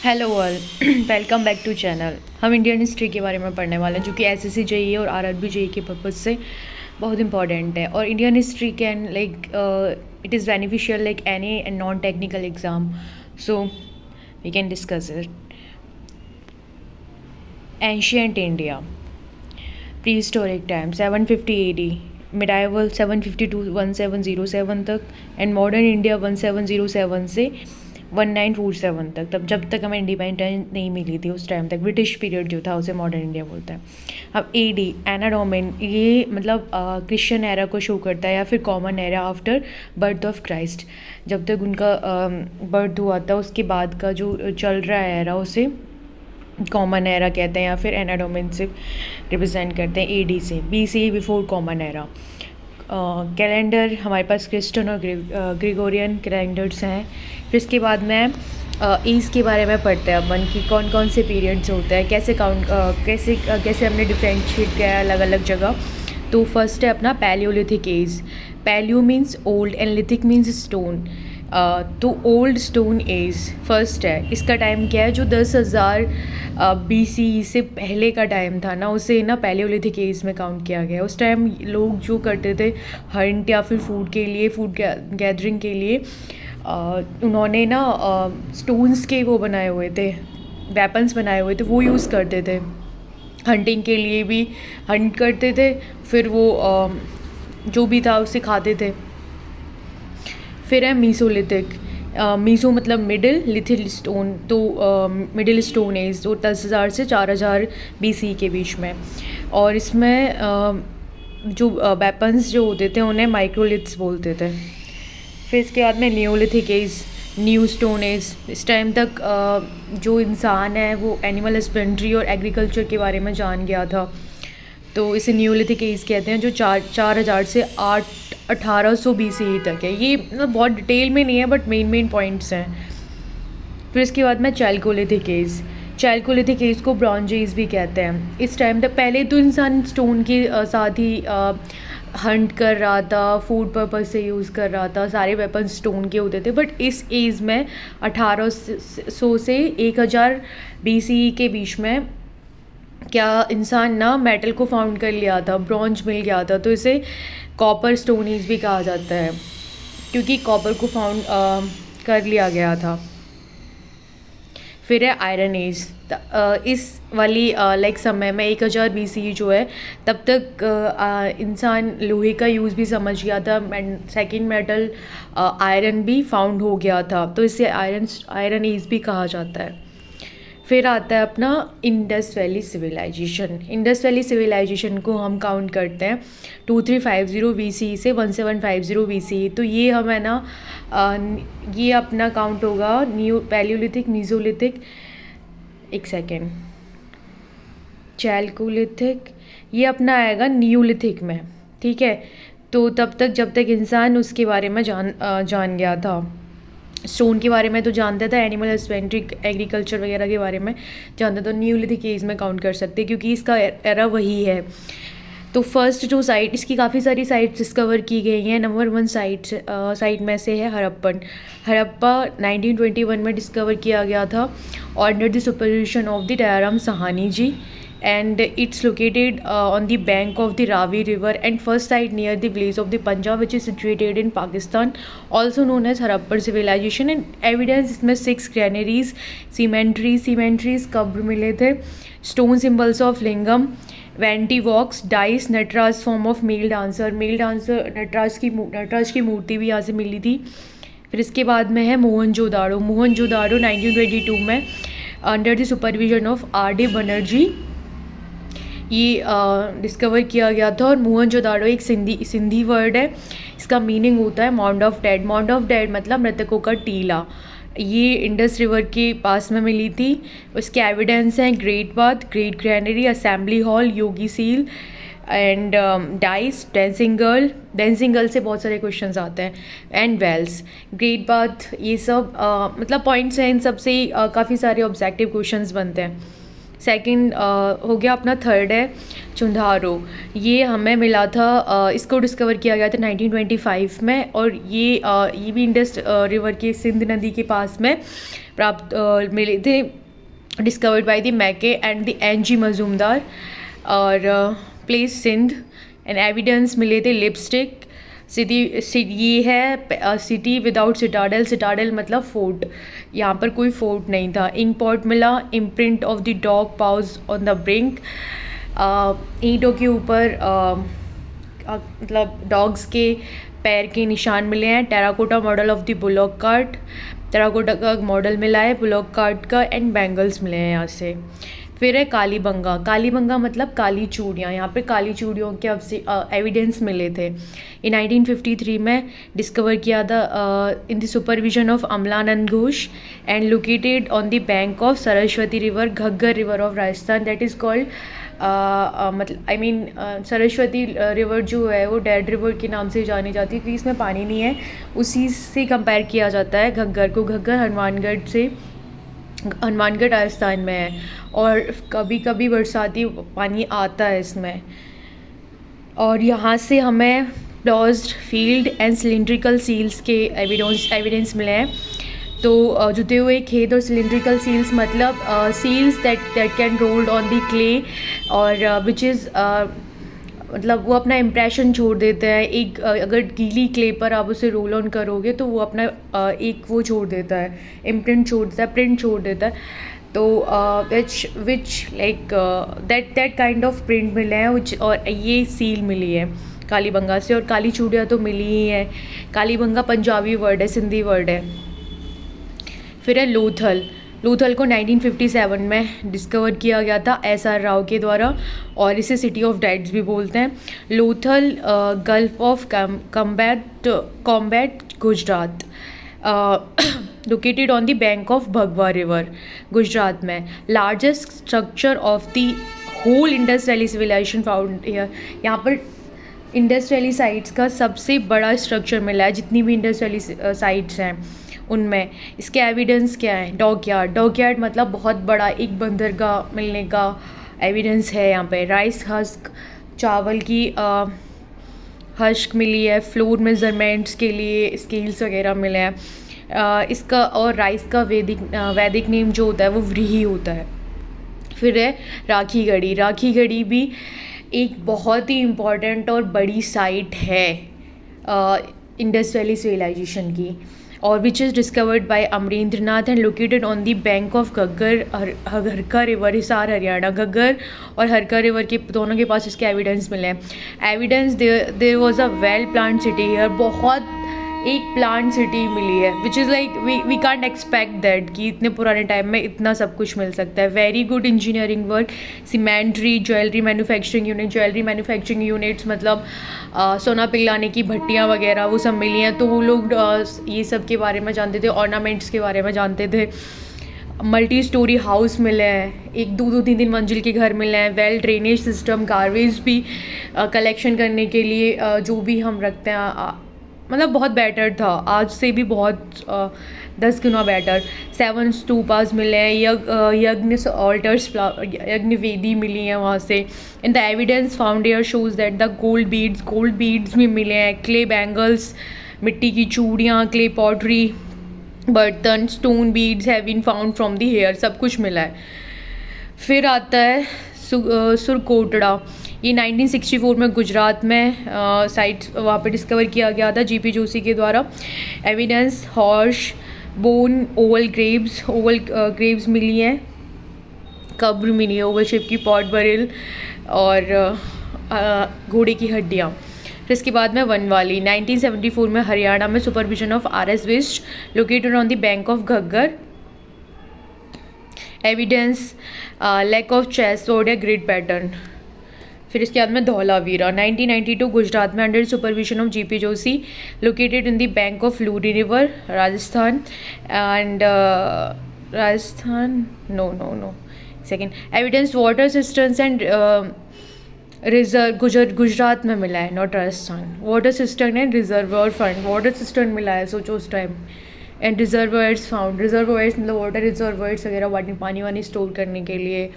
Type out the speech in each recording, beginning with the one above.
Hello all welcome back to channel. हम Indian history के बारे में पढ़ने वाले हैं जो कि एसएससी जेईई और आरआरबी जेईई के पर्पज़ से बहुत इंपॉर्टेंट है। और Indian history can it is beneficial like any non technical exam, so we can discuss it. Ancient India, prehistoric time 750 AD, medieval 750 to 1707 तक, एंड मॉडर्न इंडिया 1707 से 1947 तक, तब जब तक हमें इंडिपेंडेंस नहीं मिली थी उस टाइम तक ब्रिटिश पीरियड जो था उसे मॉडर्न इंडिया बोलते हैं। अब एडी एना डोमिन, ये मतलब क्रिश्चियन एरा को शो करता है या फिर common era after birth of Christ, जब तक उनका बर्थ हुआ था उसके बाद का जो चल रहा है एरा उसे कॉमन एरा कहते हैं या फिर एना डोमिन से रिप्रेजेंट करते हैं। एडी से BC before common era. Calendar हमारे पास क्रिश्चियन और ग्रेगोरियन कैलेंडर्स हैं। फिर इसके बाद में एज के बारे में पढ़ते हैं अपन कि कौन कौन से पीरियड्स होते हैं, कैसे काउंट कैसे हमने डिफ्रेंशिएट किया है अलग अलग जगह। तो फर्स्ट है अपना palaeolithic age. Palaeo means old and lithic means stone. तो ओल्ड स्टोन एज फर्स्ट है। इसका टाइम क्या है, जो 10,000 BC से पहले का टाइम था ना, उसे ना पैलियोलिथिक एज में काउंट किया गया। उस टाइम लोग जो करते थे हंट या फिर फूड के लिए, फूड गैदरिंग के लिए, उन्होंने ना स्टोन्स के वो बनाए हुए थे, वेपन्स बनाए हुए थे, वो यूज़ करते थे। हंटिंग के लिए भी हंट करते थे, फिर वो जो भी था उसे खाते थे। फिर है मीसोलिथिक। मीसो मतलब मिडिल, लिथिल स्टोन, तो मिडिल स्टोन एज, तो 10,000 से 4,000 BC के बीच में। और इसमें जो वेपन्स जो होते थे उन्हें माइक्रोलिथ्स बोलते थे। फिर इसके बाद में neolithic age, new stone age. इस टाइम तक जो इंसान है वो एनिमल हस्बेंड्री और एग्रीकल्चर के बारे में जान गया था, तो इसे न्यूलिथिक एज कहते हैं, जो 4,000 से 1800 BC तक है। ये मतलब बहुत डिटेल में नहीं है बट मेन पॉइंट्स हैं। फिर इसके बाद में चैल्कोलिथिक एज। चैल्कोलिथिक एज को ब्रॉन्ज एज भी कहते हैं। इस टाइम तक पहले तो इंसान स्टोन के साथ ही हंट कर रहा था, फूड पर्पज़ से यूज़ कर रहा था, सारे वेपन स्टोन के होते थे। बट इस एज में 1800 से 1000 BC के बीच में क्या इंसान ना मेटल को फाउंड कर लिया था, ब्रॉन्ज मिल गया था, तो इसे कॉपर स्टोन एज भी कहा जाता है क्योंकि कॉपर को फाउंड कर लिया गया था। फिर है आयरन एज। इस वाली लाइक समय में 1000 BC जो है, तब तक इंसान लोहे का यूज़ भी समझ गया था, सेकंड मेटल आयरन भी फाउंड हो गया था, तो इसे आयरन एज भी कहा जाता है। फिर आता है अपना Indus Valley Civilisation. Indus Valley Civilisation को हम काउंट करते हैं 2350 BC से 1750 BC। तो ये हम है ना ये अपना काउंट होगा न्यू पैलियोलिथिक, मीजोलिथिक, एक सेकेंड, चैल्कोलिथिक, ये अपना आएगा न्यूलिथिक में, ठीक है। तो तब तक जब तक इंसान उसके बारे में जान गया था, स्टोन के बारे में तो जानता था, एनिमल हस्बेंड्री एग्रीकल्चर वगैरह के बारे में जानता था, न्यूलिथिक एज में काउंट कर सकते क्योंकि इसका एरा वही है। तो फर्स्ट जो साइट, इसकी काफ़ी सारी साइट्स डिस्कवर की गई हैं। नंबर 1 साइट में से है हड़प्पन। हड़प्पा 1921 में डिस्कवर किया गया था under the supervision of the Dayaram Sahni ji, and it's located on the bank of the Ravi river and first site near the village of the Punjab which is situated in Pakistan, also known as Harappan civilization। and evidence इसमें 6 granaries, cemeteries कब्र मिले थे, stone symbols of lingam, vanity box, dice, Nataraja form of male dancer Nataraja की मूर्ति भी यहाँ से मिली थी। फिर इसके बाद में है मोहनजोदाड़ो 1922 में under the supervision of R.D. Banerjee ये डिस्कवर किया गया था। और मोहनजोदाड़ो एक सिंधी वर्ड है, इसका मीनिंग होता है mound of dead. Mound of dead मतलब मृतकों का टीला। ये इंडस रिवर के पास में मिली थी। उसके एविडेंस हैं great bath, great granary, assembly hall, Yogi seal and dice, dancing girl से बहुत सारे क्वेश्चंस आते हैं, एंड वेल्स, ग्रेट बाथ, ये सब मतलब पॉइंट्स हैं। इन सब से काफ़ी सारे ऑब्जेक्टिव क्वेश्चंस बनते हैं। सेकंड हो गया अपना थर्ड है चुंधारो। ये हमें मिला था, इसको डिस्कवर किया गया था 1925 में, और ये भी इंडस रिवर के सिंध नदी के पास में प्राप्त मिले थे, discovered by the Mackay and the N G Majumdar, और प्लेस सिंध। एंड एविडेंस मिले थे लिपस्टिक सिटी। ये है सिटी विदाउट सिटाडल। सिटाडल मतलब फोर्ट, यहाँ पर कोई फोर्ट नहीं था। इंक पॉट मिला, imprint of the dog paws on the brink. ईंटों के ऊपर मतलब डॉग्स के पैर के निशान मिले हैं। Terracotta model of the bullock cart, terracotta का मॉडल मिला है बुलॉक कार्ट का, एंड बैंगल्स मिले हैं यहाँ से। फिर है कालीबंगा। कालीबंगा मतलब काली चूड़ियाँ। यहाँ पे काली चूड़ियों के एविडेंस मिले थे। ये 1953 में डिस्कवर किया था in the supervision of Amalanand Ghosh, and located on the bank of Saraswati river, Ghaggar river of Rajasthan, that is called मतलब सरस्वती रिवर जो है वो डेड रिवर के नाम से जानी जाती है, क्योंकि इसमें पानी नहीं है। उसी से कंपेयर किया जाता है घग्गर को। घग्गर हनुमानगढ़ राजस्थान में है, और कभी कभी बरसाती पानी आता है इसमें। और यहाँ से हमें closed field and cylindrical seals के एविडेंस मिले हैं। तो जुते हुए खेत और सिलिंड्रिकल सील्स मतलब seals that can rolled on the clay, और विच इज़ मतलब वो अपना इम्प्रेशन छोड़ देते हैं। एक अगर गीली क्ले पर आप उसे रोल ऑन करोगे तो वो अपना एक वो छोड़ देता है, इम्प्रिंट छोड़ देता है, प्रिंट छोड़ देता है। तो which like that kind of print मिले हैं विच, और ये सील मिली है कालीबंगा से। और काली चूड़ियाँ तो मिली ही है। कालीबंगा पंजाबी वर्ड है, सिंधी वर्ड है। फिर है लोथल। लोथल को 1957 में डिस्कवर किया गया था SR राव के द्वारा, और इसे सिटी ऑफ डेड्स भी बोलते हैं। Lothal Gulf of Khambhat Gujarat, located on the bank of Bhogava river, Gujarat में। Largest structure of the whole Indus Valley Civilisation found here. यहाँ पर इंडस वैली साइट्स का सबसे बड़ा स्ट्रक्चर मिला है, जितनी भी इंडस वैली साइट्स हैं उनमें। इसके एविडेंस क्या है? डॉकयार्ड। डॉकयार्ड मतलब बहुत बड़ा एक बंदरगाह मिलने का एविडेंस है यहाँ पे। राइस हस्क, चावल की हस्क मिली है। फ्लोर मेजरमेंट्स के लिए स्केल्स वगैरह मिले हैं। इसका और राइस का वैदिक नेम जो होता है वो व्रीहि होता है। फिर है राखी गढ़ी। राखी गढ़ी भी एक बहुत ही इम्पॉर्टेंट और बड़ी साइट है इंडस वैली सिविलाइजेशन की, और which is discovered by Amarendra Nath and located on the bank of Ghaggar हरका रिवर, हिसार हरियाणा। घग्गर और हरका रिवर के दोनों के पास इसके एविडेंस मिले हैं। Evidence there was a well planned city here. बहुत एक प्लांट सिटी मिली है, which is like we can't expect that कि इतने पुराने टाइम में इतना सब कुछ मिल सकता है। Very good engineering work. Symmetry, jewellery manufacturing unit. Jewellery manufacturing units मतलब सोना पिघलाने की भट्टियाँ वगैरह वो सब मिली हैं, तो वो लोग ये सब के बारे में जानते थे, ऑर्नामेंट्स के बारे में जानते थे। मल्टी स्टोरी हाउस मिले हैं, एक 2-3 मंजिल के घर मिले हैं। वेल ड्रेनेज सिस्टम, गार्बेज भी कलेक्शन करने के लिए जो भी हम रखते हैं मतलब बहुत बेटर था, आज से भी बहुत 10 गुना बेटर। 7 स्तूपास मिले हैं। यज्ञ ऑल्टर्स, यज्ञ वेदी मिली है वहाँ से। In the evidence found here shows that the gold beads भी मिले हैं। क्ले बैंगल्स, मिट्टी की चूड़ियाँ, क्ले पॉटरी, बर्तन, stone beads have been found from the here, सब कुछ मिला है। फिर आता है सुरकोटड़ा। ये 1964 में गुजरात में साइट वहाँ पे डिस्कवर किया गया था GP जोशी के द्वारा। Evidence horse bone, oval graves मिली हैं, कब्र मिली है ओवल शेप की, पॉट बरिल और घोड़े की हड्डियाँ। फिर इसके बाद में वनवाली 1974 में हरियाणा में supervision of RS West, located on the bank of Ghaggar. Evidence lack of chest और ग्रिड पैटर्न। फिर इसके बाद में धौलावीरा 1992 गुजरात में under supervision of GP Joshi, located in the bank of Luri river, Rajasthan. And second evidence water systems and reserve Gujarat में मिला है, not Rajasthan. Water system and reservoir found, water system मिला है, सोचो उस time and reservoirs found, reservoirs मतलब वाटर रिजर्वायर्स वगैरह, पानी वानी स्टोर करने के लिए,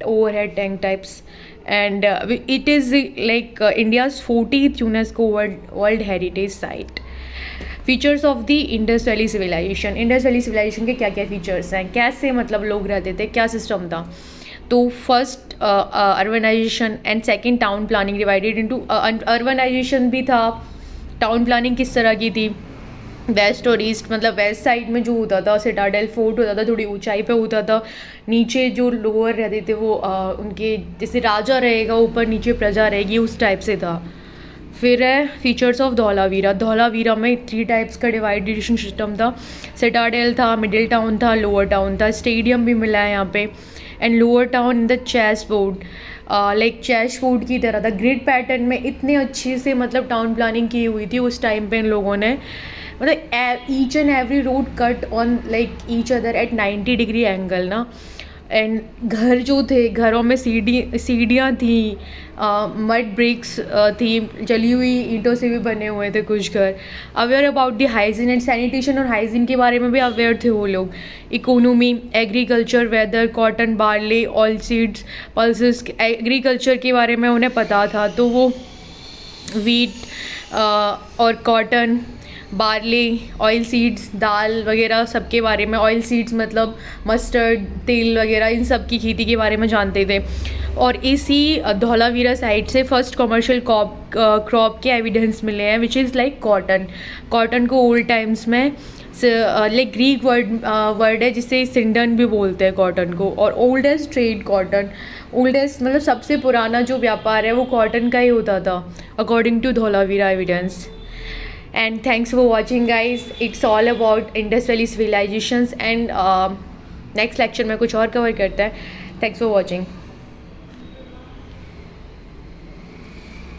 overhead tank types. And it is like India's 40th UNESCO world heritage site. Features of the Indus Valley Civilisation. Indus Valley Civilisation के क्या क्या फीचर्स हैं, कैसे मतलब लोग रहते थे, क्या सिस्टम था. तो first urbanisation and second town planning divided into. Urbanisation भी था. टाउन प्लानिंग किस तरह की थी, वेस्ट और ईस्ट, मतलब वेस्ट साइड में जो होता था सिटाडेल फोर्ट होता था, थोड़ी ऊंचाई पे होता था. नीचे जो लोअर रहते थे वो उनके जैसे राजा रहेगा, ऊपर नीचे प्रजा रहेगी, उस टाइप से था. फिर है फीचर्स ऑफ धौलावीरा. धौलावीरा में 3 टाइप्स का डिवाइडेशन सिस्टम था. सिटाडेल था, मिडिल टाउन था, लोअर टाउन था. स्टेडियम भी मिला है यहाँ पे. And lower town in the chess board, like chess board की तरह था. ग्रिड पैटर्न में इतने अच्छे से मतलब टाउन प्लानिंग की हुई थी उस टाइम पे इन लोगों ने. मतलब each and every road cut on like each other at 90 degree angle ना. एंड घर जो थे, घरों में सीढ़ियाँ थी, मड ब्रिक्स थी, जली हुई ईंटों से भी बने हुए थे कुछ घर. Aware about the hygiene and sanitation, और हाइजीन के बारे में भी अवेयर थे वो लोग. Economy, agriculture, weather, cotton, barley, oil seeds, pulses. Agriculture के बारे में उन्हें पता था तो वो वीट और कॉटन, बार्ले, ऑयल सीड्स, दाल वगैरह सब के बारे में. ऑयल सीड्स मतलब मस्टर्ड, तेल वगैरह, इन सब की खेती के बारे में जानते थे. और इसी धौलावीरा साइड से फर्स्ट कमर्शियल क्रॉप के एविडेंस मिले हैं विच इज़ लाइक कॉटन. कॉटन को ओल्ड टाइम्स में लाइक ग्रीक वर्ड है जिसे सिंडन भी बोलते हैं कॉटन को. और ओल्डेस्ट ट्रेड कॉटन, ओल्डेस्ट मतलब सबसे पुराना जो व्यापार है वो कॉटन का ही होता था according to Dholavira evidence. And thanks for watching guys. It's all about Indus Valley civilizations and next lecture में कुछ और कवर करता है. Thanks for watching.